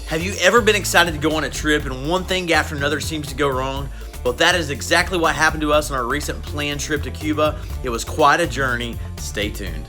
Have you ever been excited to go on a trip and one thing after another seems to go wrong? Well, that is exactly what happened to us on our recent planned trip to Cuba. It was quite a journey. Stay tuned.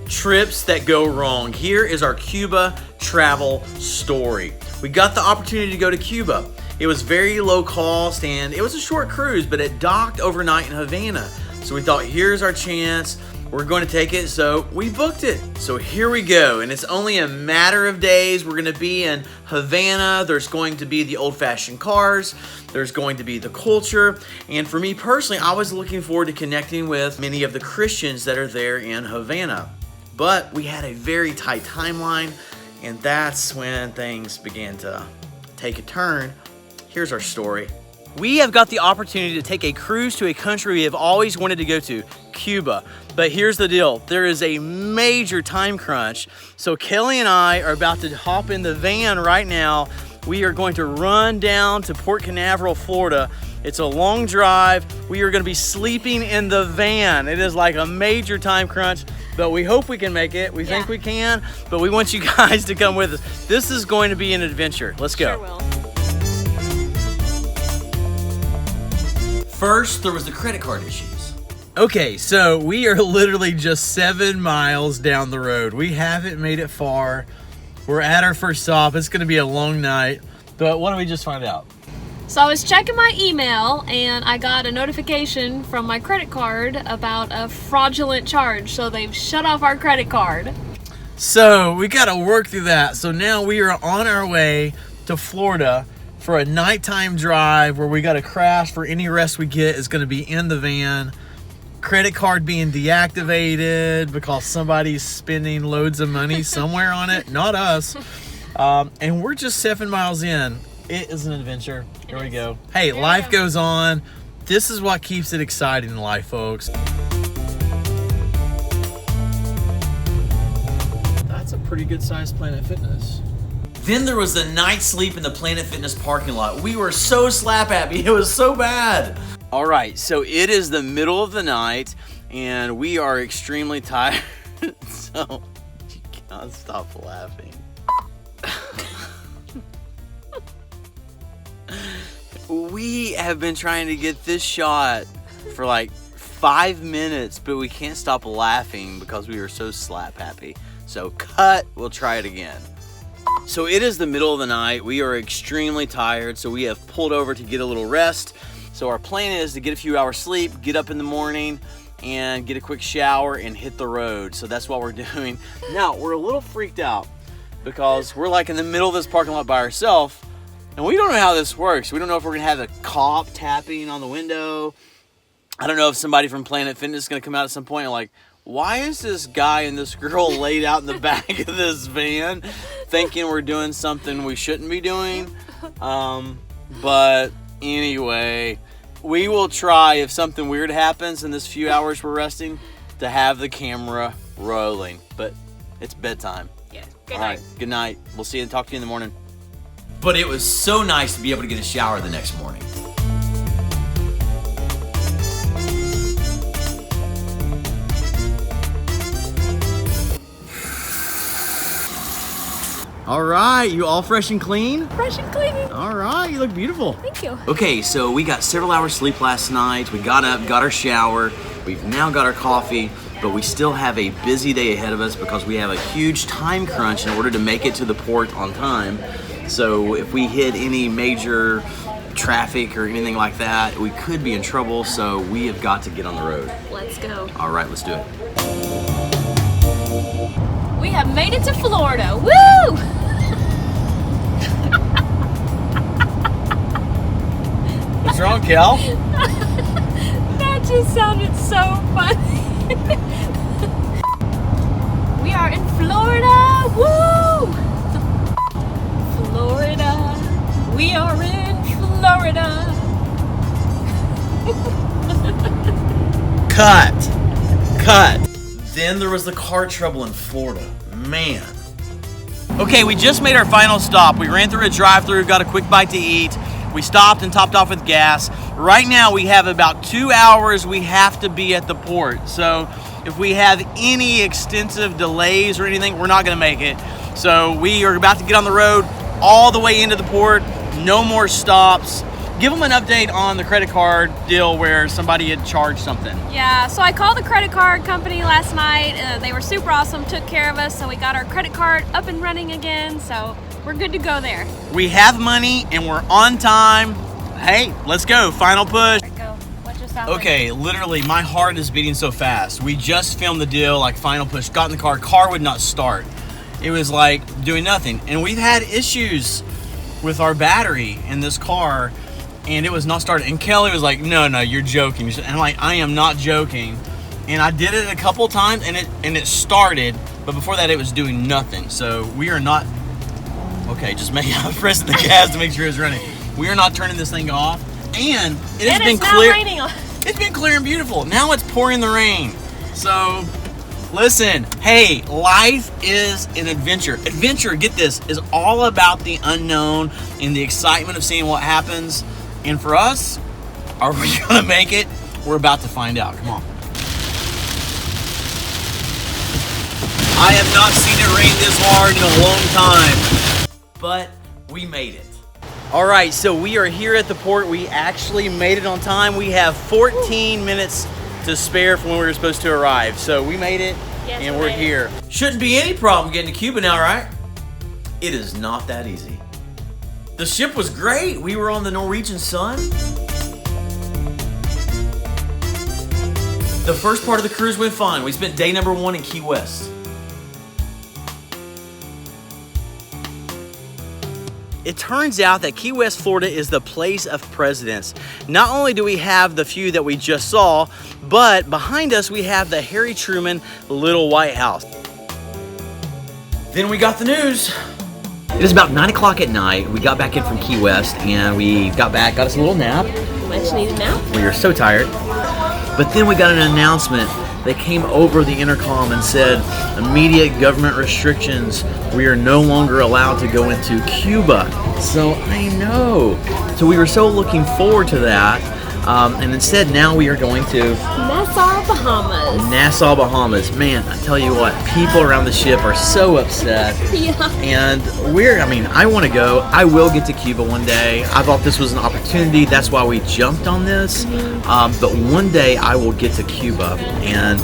Trips that go wrong. Here is our Cuba travel story. We got the opportunity to go to Cuba. It was very low cost and it was a short cruise, but it docked overnight in Havana. So we thought, here's our chance. We're going to take it, so we booked it. So here we go, and it's only a matter of days. We're going to be in Havana. There's going to be the old-fashioned cars. There's going to be the culture. And for me personally, I was looking forward to connecting with many of the Christians that are there in Havana. But we had a very tight timeline, and that's when things began to take a turn. Here's our story. We have got the opportunity to take a cruise to a country we have always wanted to go to, Cuba. But here's the deal, there is a major time crunch. So Kelly and I are about to hop in the van right now. We are going to run down to Port Canaveral, Florida. It's a long drive. We are gonna be sleeping in the van. It is like a major time crunch, but we hope we can make it. We think we can, but we want you guys to come with us. This is going to be an adventure. Let's go. Sure will. First, there was the credit card issues. Okay, so we are literally just 7 miles down the road. We haven't made it far. We're at our first stop. It's gonna be a long night. But what did we just find out? So I was checking my email and I got a notification from my credit card about a fraudulent charge. So they've shut off our credit card. So we gotta work through that. So now we are on our way to Florida for a nighttime drive where we got to crash. For any rest we get is going to be in the van. Credit card being deactivated because somebody's spending loads of money somewhere on it, not us. And we're just 7 miles in. It is an adventure. Here we go. Hey, life goes on. This is what keeps it exciting in life, folks. That's a pretty good sized Planet Fitness. Then there was the night sleep in the Planet Fitness parking lot. We were so slap happy. It was so bad. All right, so it is the middle of the night and we are extremely tired. So you cannot stop laughing. We have been trying to get this shot for like 5 minutes, but we can't stop laughing because we are so slap happy. So cut, we'll try it again. So it is the middle of the night. We are extremely tired, so we have pulled over to get a little rest. So our plan is to get a few hours sleep, get up in the morning, and get a quick shower and hit the road. So that's what we're doing. Now, we're a little freaked out because we're like in the middle of this parking lot by ourselves, and we don't know how this works. We don't know if we're gonna have a cop tapping on the window. I don't know if somebody from Planet Fitness is gonna come out at some point and like, why is this guy and this girl laid out in the back of this van thinking we're doing something we shouldn't be doing? But anyway, we will try, if something weird happens in this few hours we're resting, to have the camera rolling. But it's bedtime. Yeah, good All night. right, good night. We'll see you and talk to you in the morning. But it was so nice to be able to get a shower the next morning. All right, you all fresh and clean? Fresh and clean. All right, you look beautiful. Thank you. Okay, so we got several hours sleep last night. We got up, got our shower. We've now got our coffee, but we still have a busy day ahead of us because we have a huge time crunch in order to make it to the port on time. So if we hit any major traffic or anything like that, we could be in trouble, so we have got to get on the road. Let's go. All right, let's do it. We have made it to Florida. Woo! What's wrong, Kel? That just sounded so funny. We are in Florida. Woo! Florida. We are in Florida. Cut. Then there was the car trouble in Florida. Man. Okay, we just made our final stop. We ran through a drive-thru, got a quick bite to eat. We stopped and topped off with gas. Right now we have about 2 hours we have to be at the port. So if we have any extensive delays or anything, we're not going to make it. So we are about to get on the road all the way into the port. No more stops. Give them an update on the credit card deal where somebody had charged something. Yeah, so I called the credit card company last night. They were super awesome, took care of us, so we got our credit card up and running again, so we're good to go there. We have money and we're on time. Hey, let's go. Final push. Go. What just happened? Okay, literally, my heart is beating so fast. We just filmed the deal, like final push, got in the car would not start. It was like doing nothing. And we've had issues with our battery in this car, and it was not starting. And Kelly was like, no, you're joking. And I'm like, I am not joking. And I did it a couple times, and it started, but before that, it was doing nothing. So we are not, okay, just pressing the gas to make sure it's running. We are not turning this thing off. And it has been clear. It's been clear and beautiful. Now it's pouring the rain. So listen, hey, life is an adventure. Adventure, get this, is all about the unknown and the excitement of seeing what happens. And for us, are we gonna make it? We're about to find out. Come on. I have not seen it rain this hard in a long time. But we made it. All right, so we are here at the port. We actually made it on time. We have 14 minutes to spare from when we were supposed to arrive. So we made it, and we're here. Shouldn't be any problem getting to Cuba now, right? It is not that easy. The ship was great. We were on the Norwegian Sun. The first part of the cruise went fine. We spent day number 1 in Key West. It turns out that Key West, Florida is the place of presidents. Not only do we have the few that we just saw, but behind us we have the Harry Truman Little White House. Then we got the news. It is about 9 o'clock at night. We got back in from Key West and we got us a little nap. Much needed nap. We were so tired. But then we got an announcement. They came over the intercom and said, immediate government restrictions. We are no longer allowed to go into Cuba. So I know. So we were so looking forward to that. And instead, now we are going to Nassau, Bahamas. Nassau, Bahamas. Man, I tell you what, people around the ship are so upset. Yeah. And I want to go. I will get to Cuba one day. I thought this was an opportunity. That's why we jumped on this. But one day I will get to Cuba. And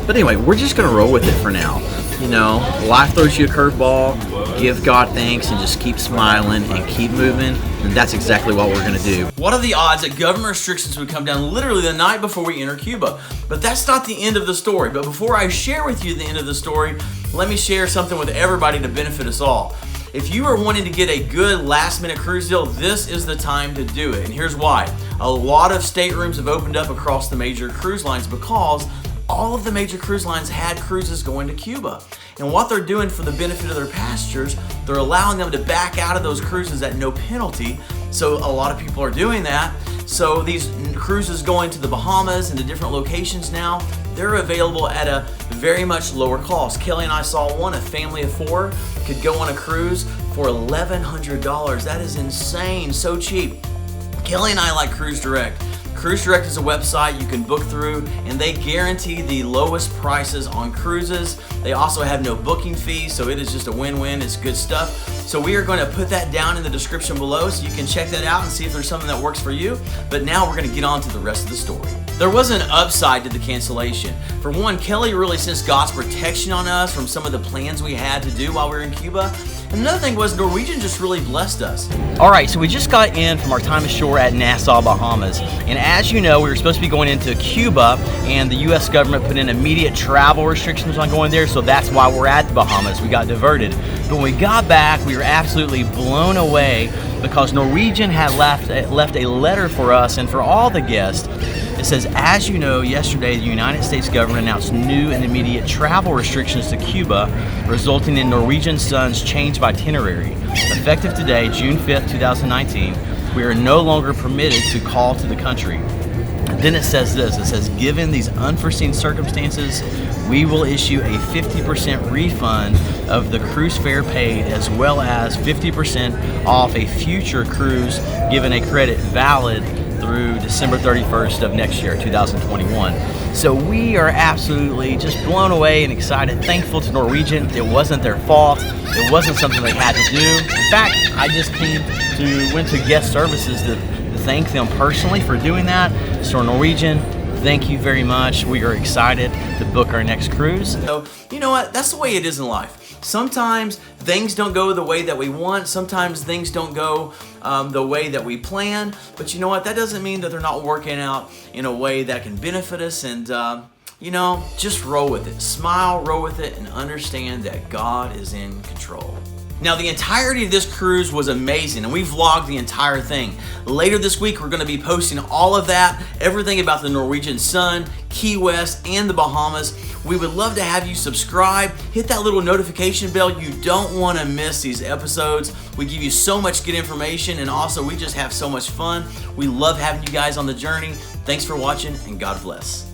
but anyway, we're just going to roll with it for now. You know, life throws you a curveball, give God thanks, and just keep smiling and keep moving. And that's exactly what we're going to do. What are the odds that government restrictions would come down literally the night before we enter Cuba? But that's not the end of the story. But before I share with you the end of the story, let me share something with everybody to benefit us all. If you are wanting to get a good last-minute cruise deal, this is the time to do it. And here's why. A lot of staterooms have opened up across the major cruise lines because all of the major cruise lines had cruises going to Cuba. And what they're doing for the benefit of their passengers, they're allowing them to back out of those cruises at no penalty. So a lot of people are doing that. So these cruises going to the Bahamas and to different locations now, they're available at a very much lower cost. Kelly and I saw one, a family of 4 could go on a cruise for $1,100. That is insane, so cheap. Kelly and I like Cruise Direct. Cruise Direct is a website you can book through, and they guarantee the lowest prices on cruises. They also have no booking fees, so it is just a win-win. It's good stuff. So we are going to put that down in the description below so you can check that out and see if there's something that works for you. But now we're going to get on to the rest of the story. There was an upside to the cancellation. For one, Kelly really sensed God's protection on us from some of the plans we had to do while we were in Cuba. And another thing was Norwegian just really blessed us. All right, so we just got in from our time ashore at Nassau, Bahamas. And as you know, we were supposed to be going into Cuba, and the U.S. government put in immediate travel restrictions on going there, so that's why we're at the Bahamas. We got diverted. But when we got back, we were absolutely blown away because Norwegian had left a letter for us and for all the guests. It says, as you know, yesterday the United States government announced new and immediate travel restrictions to Cuba, resulting in Norwegian Sun's change of itinerary. Effective today, June 5th, 2019, we are no longer permitted to call to the country. And then it says this, it says, given these unforeseen circumstances, we will issue a 50% refund of the cruise fare paid, as well as 50% off a future cruise, given a credit valid through December 31st of next year, 2021. So we are absolutely just blown away and excited, thankful to Norwegian. It wasn't their fault. It wasn't something they had to do. In fact, I just went to guest services to thank them personally for doing that. So Norwegian, thank you very much. We are excited to book our next cruise. So, you know what? That's the way it is in life. Sometimes things don't go the way that we want. Sometimes things don't go the way that we plan. But you know what? That doesn't mean that they're not working out in a way that can benefit us. And, you know, just roll with it. Smile, roll with it, and understand that God is in control. Now, the entirety of this cruise was amazing, and we vlogged the entire thing. Later this week, we're going to be posting all of that, everything about the Norwegian Sun, Key West, and the Bahamas. We would love to have you subscribe, hit that little notification bell. You don't want to miss these episodes. We give you so much good information, and also we just have so much fun. We love having you guys on the journey. Thanks for watching, and God bless.